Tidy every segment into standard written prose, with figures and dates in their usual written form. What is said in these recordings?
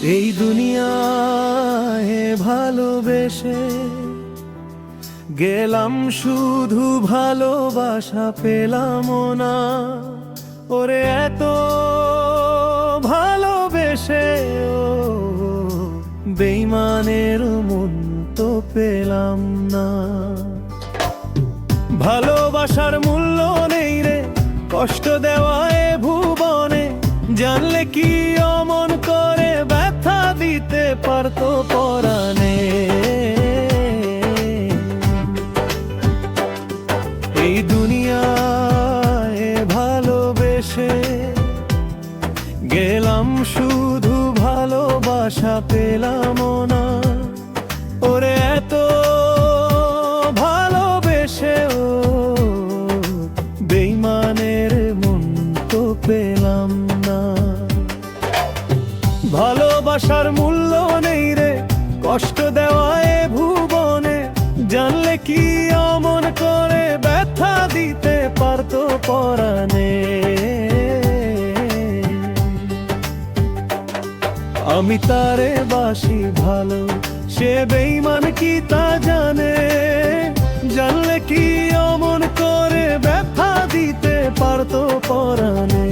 এই দুনিয়ায় ভালোবেসে গেলাম, শুধু ভালোবাসা পেলাম না। ওরে এত ভালোবেসে বেইমানের মন তো পেলাম না। ভালোবাসার মূল্য নেই রে, কষ্ট দেওয়ায় ভুবনে, জানলে কি অমন করে ব্যথা দিতে পারতো পরাণে। এই দুনিয়ায় ভালোবেসে গেলাম, শুধু ভালোবাসা পেলাম না। ওরে এত ভালোবেসে বেইমানের মন তো পেলাম না। ভালোবাসার মূল্য নেই রে, কষ্ট দেওয়ায় ভুবনে, জানলে কি অমন করে ব্যথা দিতে পারতো পরাণে। আমি তারে বাসি ভালো, সে বেইমান কি তা জানে, জানলে কি অমন করে ব্যথা দিতে পারতো পরাণে।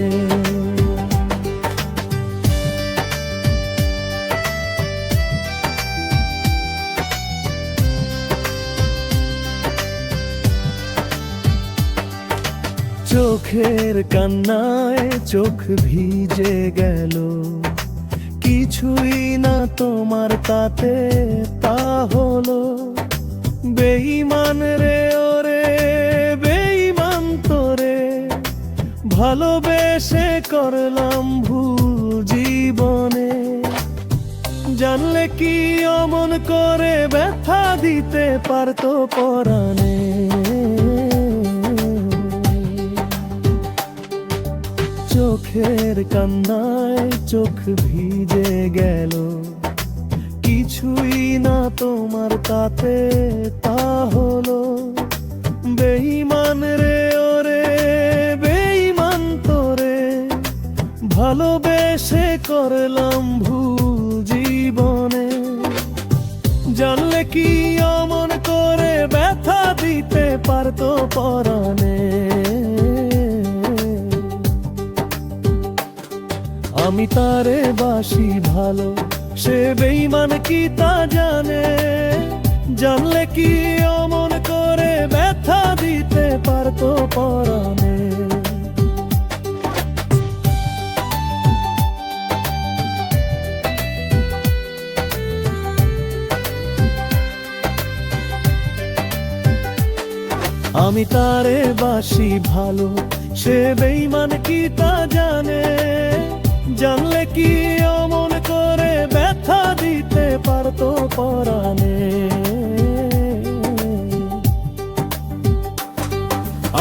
চোখের কান্নায় চোখ ভিজে গেল, কিছুই না তোমার তাতে তা হলো। বেঈমান রে ওরে বেঈমান তোরে, ভালোবেসে করলাম ভুল জীবনে, জানলে কি অমন করে ব্যথা দিতে পারতো পরাণে। চোখের কান্নায় চোখ ভিজে গেল, কিছুই না তোমার তাতে তা হলো। বেঈমান রে ওরে বেঈমান তোরে, ভালোবেসে করলাম ভুল জীবনে, জানলে কি অমন করে ব্যথা দিতে পারতো পরাণে। আমি তারে বাসি ভালো, সে বেইমান কি তা জানে, জানলে কি অমন করে ব্যথা দিতে পারতো পরাণে। আমি তারে বাসি ভালো, সে বেইমান কি তা জানে, জানলে কি অমন করে ব্যথা দিতে পারতো পরাণে।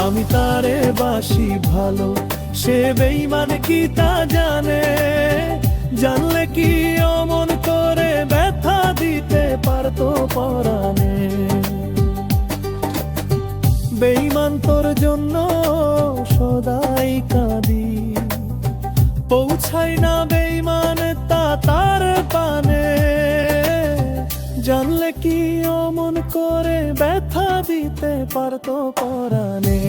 আমি তারে বাসি ভালো, সে বেইমান কি তা জানে, জানলে কি অমন করে ব্যথা দিতে পারতো পরাণে। বেঈমান তোর জন্য সদাই কাঁদি, পৌঁছাই না বেঈমান তা তার পানে, জানলে কি অমন করে ব্যথা দিতে পারতো পরাণে।